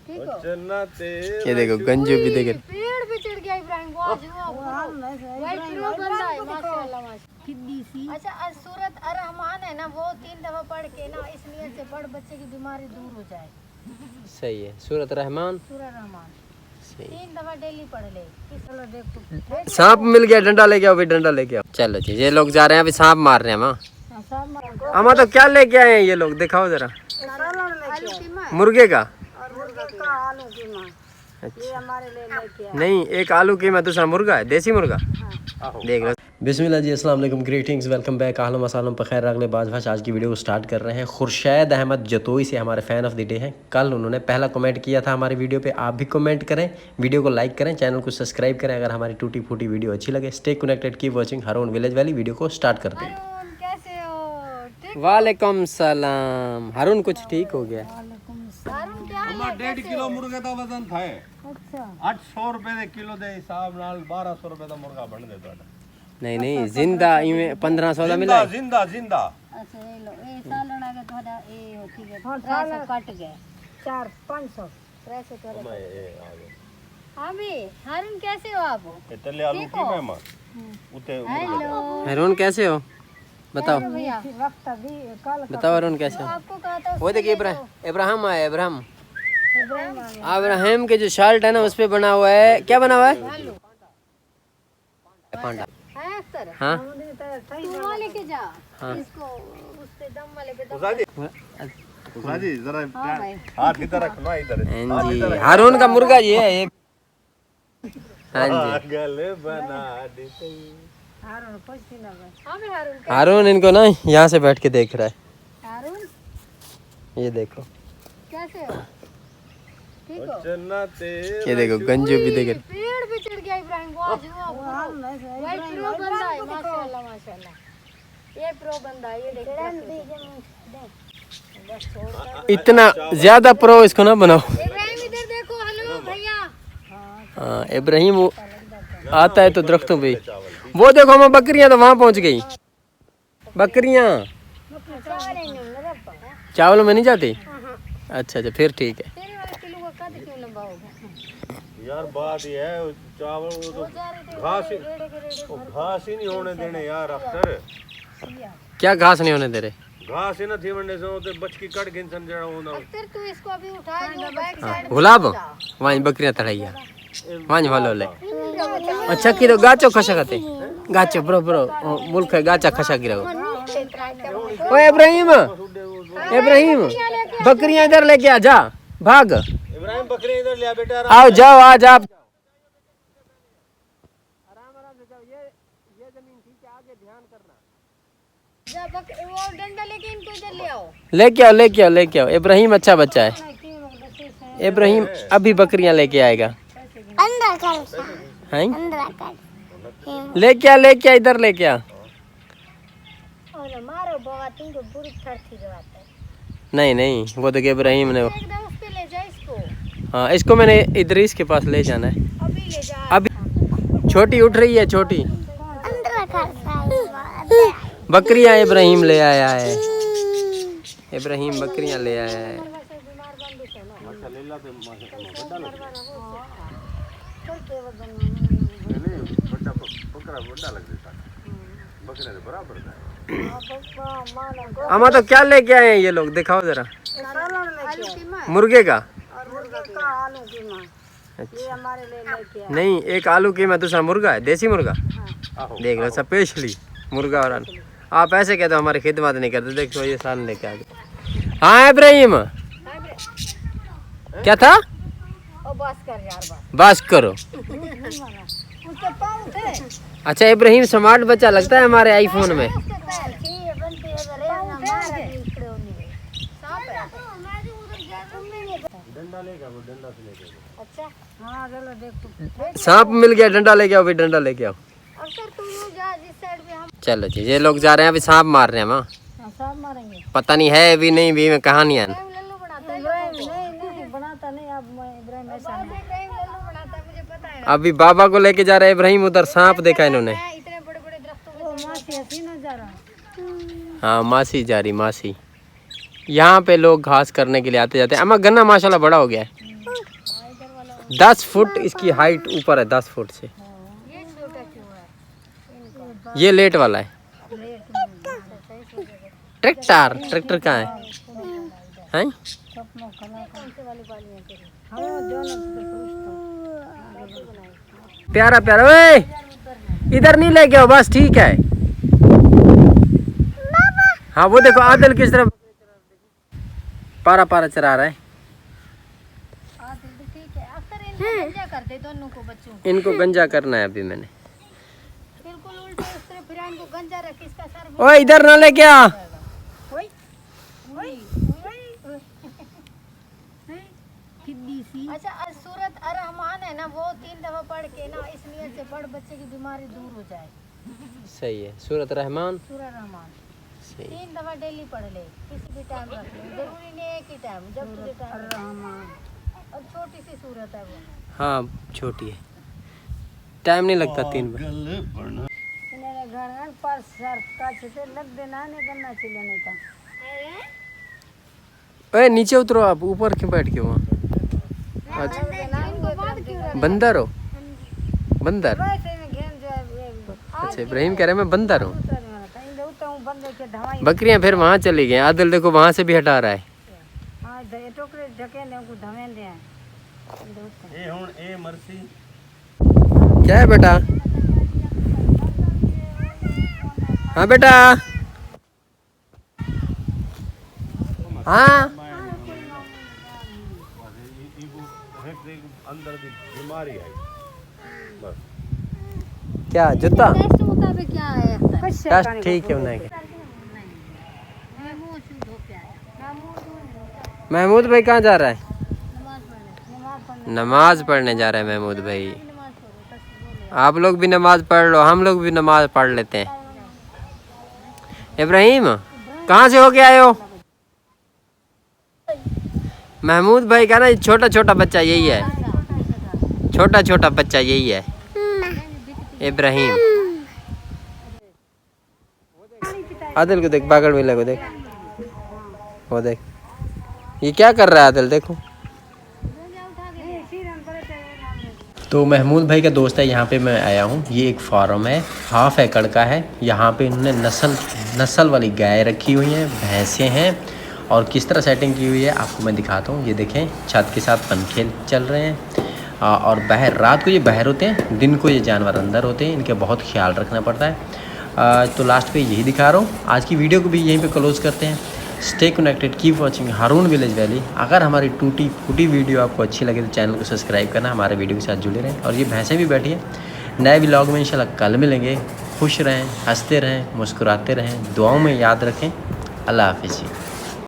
ये देखो गंजू भी देखे पेड़ पे चढ़ गया इब्राहिम। अच्छा सूरत अर-रहमान है ना, वो 3 दफा पढ़ के ना, इस नियत से पढ़ बच्चे की बीमारी दूर हो जाए। सही है। सूरत रहमान सूरत रहमान 3 दफा डेली पढ़ ले। चलो देखो सांप मिल गया, डंडा लेके आओ भाई, डंडा लेके आओ। चलो जी, ये लोग जा रहे हैं अभी सांप मार रहे हैं। माँ अमा तो क्या लेके आए हैं ये लोग, दिखाओ जरा। मुर्गे का आलू कीमा ये हमारे लिए लेके आए। नहीं, एक आलू कीमा, दूसरा मुर्गा है, देसी मुर्गा। देख लो। बिस्मिल्लाह जी, अस्सलाम वालेकुम, ग्रीटिंग्स, वेलकम बैक, आहलन व सहलन, बखैर रगले बाज भाष। आज की वीडियो को स्टार्ट कर रहे हैं। खुर्शैद अहमद जतोई से हमारे फ़ैन ऑफ द डे हैं। कल उन्होंने पहला कमेंट किया था हमारी वीडियो पे। आप भी कमेंट करें, वीडियो को लाइक करें, चैनल को सब्सक्राइब करें अगर हमारी टूटी फूटी वीडियो अच्छी लगे। स्टे कनेक्टेड, कीप वॉचिंग हारून विलेज वैली। वीडियो को स्टार्ट करते हैं। कैसे हो? वालेकुम सलाम। हारून कुछ ठीक हो गया। हारून क्या हाल है? 1.5 किलो मुर्गे का वजन था। अच्छा 800 रुपए दे किलो दे हिसाब नाल 1200 रुपए का मुर्गा बन दे ਤੁਹਾਡਾ। नहीं नहीं, जिंदा इवें 1500 ਦਾ मिला। जिंदा जिंदा अच्छा ये लो, ये सालन आ गया ਤੁਹਾਡਾ, ਇਹ ਹੋ ਠੀਕ ਹੈ 300 ਕੱਟ ਗਏ 4 500 300 तो हाँ भी। हारून कैसे हो आप? ये तले आलू की मैं मां उते हेलो हारून कैसे हो बताओ, भैया वक्त अभी कल बताओ हारून कैसे हो। आपको कहा था वो देखिए इब्राहिम आया, इब्राहिम के जो शर्ट है ना उस पे बना हुआ है, क्या बना हुआ है? पांडा। है अख्तर। हाँ तू वहाँ लेके जा इसको, उस पे दम वाले पे दम। उसाजी जरा हाँ भाई हाथ इधर रखना, इधर जी, हारून का मुर्गा ये है ये। हाँ जी, गले बना देते। हारून कुछ नहीं लगा। हाँ भी हारून हारून इनको ना यहाँ से बैठ के देख रहा है। हारून ये देखो, कैसे हो? ठीक हो? ये देखो गंजू भी देखे। पेड़ पे चढ़ गया इब्राहिम। वाह वाइट प्रो बंदा है, माशाल्लाह माशाल्लाह। ये प्रो बंदा है, ये देखो। इतना ज्यादा प्रो इसको ना बनाओ। इब्राहिम इधर देखो। हेलो भैया। हाँ, इब्राहिम आता है तो दरख्तों पे। वो देखो हमें बकरियां तो वहां पहुंच गई। बकरियां चावलों में नहीं जाती। अच्छा अच्छा, फिर ठीक है। तेरे वाले किलो का कद क्यों लंबा हो गया? यार बात ये है, चावल वो तो घास ही नहीं होने देने यार अख्तर। क्या घास नहीं होने दे रहे? घास ही ना थी मंडे से होते बचकी कट के इंसान जड़ा होना। अख्तर तू इसको अभी उठा, जो बैक साइड गुलाब वहीं बकरियां तड़ाइया वहीं वालो ले। अच्छा की तो गाचो खशा खाते गाचो ब्रो ब्रो मुल्क है गाचा खशा गिरा। ओ इब्राहिम, इब्राहिम बकरियां इधर लेके आ, जा भाग। इब्राहिम बकरी इधर लिया बेटा। आओ जाओ, आज आप वो डंडा लेके इनको इधर ले आओ। लेके आओ लेके आओ लेके आओ। इब्राहिम अच्छा बच्चा है। इब्राहिम अभी बकरियां लेके आएगा। हैं? लेके आ इधर लेके आ। मारो बाबा, तुमको बुरी ठरती जवाते। नहीं नहीं, वो तो इब्राहिम ने। एकदम उस पे ले जा इसको। हाँ, इसको मैंने इदरीस के पास ले जाना है। अभी ले जा। अभी छोटी उठ रही है, छोटी बकरियां इब्राहिम ले आया है। इब्राहिम बकरियां ले आया है। अमा तो क्या लेके आए हैं ये लोग, दिखाओ जरा। मुर्गे का आलू कीमा ये हमारे लिए लेके आए। नहीं, एक आलू कीमा, दूसरा मुर्गा है, देसी मुर्गा। देख लो, स्पेशली मुर्गा और आलू। आप ऐसे कहते हो हमारी खिदमत नहीं करते। देखो ये साल लेके आ गए। हाँ इब्राहिम, क्या था? ओ बस कर यार, बस करो। उसके पाँव थे। अच्छा, इब्राहिम स्मार्ट बच्चा लगता है हमारे आईफोन में। अच्छा हाँ चलो देखो। सांप मिल गया, डंडा लेके आओ भाई, डंडा लेके आओ। अक्सर तुम लोग जा जिस साइड पे हम चलो जी, ये लोग जा रहे हैं अभी सांप मार रहे हैं। माँ सांप मारेंगे। पता नहीं है भी नहीं भी में कहानियां। इब्राहिम लल्लू बनाता है। इब्राहिम नहीं बनाता नहीं। अब मैं इब्राहिम ऐसा नहीं। इब्राहिम लल्लू बनाता है, मुझे पता है। अभी बाबा को लेके जा रहे हैं इब्राहिम, उधर सांप देखा इन्होंने। इतने बड़े बड़े दरख्तों में मासी हंसी न जा रहा। हाँ, मासी जा रही, मासी। यहाँ पे लोग घास करने के लिए आते जाते हैं। अम्मा गन्ना माशाल्लाह बड़ा हो गया है। 10 फुट इसकी हाइट ऊपर है, 10 फुट से। ये छोटा क्यों है इनका? ये लेट वाला है। लेट ट्रैक्टर कहाँ है? हैं? प्यारा प्यारा, ओए इधर नहीं लेके आओ, बस ठीक है। हाँ वो देखो आदिल किस तरफ पारा पारा चरा रहा है। ठीक है। अक्सर इनको गंजा कर दे दोनों को, बच्चों को। इनको गंजा करना है अभी मैंने। बिल्कुल उल्टे उस तरफ फिर इनको गंजा रख, इसका सर ओए इधर ना लेके आ। ओए ओए किड्डी सी। अच्छा सूरत अर-रहमान है ना, वो 3 दफा पढ़ के ना, इस नियत से पढ़ बच्चे की बीमारी दूर हो जाए। सही है, सूरत रहमान। सूरत रहमान सही। 3 दफा डेली पढ़ ले, किसी भी टाइम रख ले, जरूरी नहीं है कि टाइम, जब तुझे टाइम रहमान। और छोटी सी सूरत है वो। हाँ छोटी है, टाइम नहीं लगता 3 बार। इन्हें घर पर सर का छिटे लग देना नहीं करना चाहिए नहीं था। ओए नीचे उतरो आप, ऊपर क्यों बैठ के वहाँ? अच्छा बंदर हो? बंदर? अच्छा इब्राहिम कह रहे मैं बंदर हूँ। बकरियाँ फिर वहाँ चली गई। आदिल देखो वहाँ से भी हटा रहा है। ए मर्सी क्या है बेटा? हाँ बेटा। हाँ अंदर की बीमारी है बस। क्या जूता? टेस्ट मुताबिक क्या है? टेस्ट ठीक है उन्हें। महमूद भाई कहाँ जा रहा है? नमाज पढ़ने जा रहा है महमूद भाई। आप लोग भी नमाज पढ़ लो, हम लोग भी नमाज पढ़ लेते हैं। इब्राहिम कहाँ से होके आए हो? महमूद भाई का ना छोटा छोटा बच्चा यही है, छोटा छोटा बच्चा यही है इब्राहिम। आदिल को देख, बागड़ मिला को देख, वो देख ये क्या कर रहा है आदिल, देखो। तो महमूद भाई का दोस्त है, यहाँ पे मैं आया हूँ। ये एक फार्म है, 1/2 एकड़ का है। यहाँ पे इन्होंने नस्ल वाली गाय रखी हुई हैं, भैंसें हैं। और किस तरह सेटिंग की हुई है आपको मैं दिखाता हूँ। ये देखें छत के साथ पंखे चल रहे हैं। और बाहर रात को ये बाहर होते हैं, दिन को ये जानवर अंदर होते हैं। इनका बहुत ख्याल रखना पड़ता है। तो लास्ट पे यही दिखा रहा हूँ। आज की वीडियो को भी यहीं पे क्लोज़ करते हैं। स्टे कनेक्टेड, कीप वॉचिंग हारून विलेज वैली। अगर हमारी टूटी फूटी वीडियो आपको अच्छी लगे तो चैनल को सब्सक्राइब करना, हमारे वीडियो के साथ जुड़े रहें। और ये भैंसें भी बैठी हैं। नए व्लॉग में इंशाल्लाह कल मिलेंगे। खुश रहें, हंसते रहें, मुस्कुराते रहें, दुआओं में याद रखें। अल्लाह हाफिज़।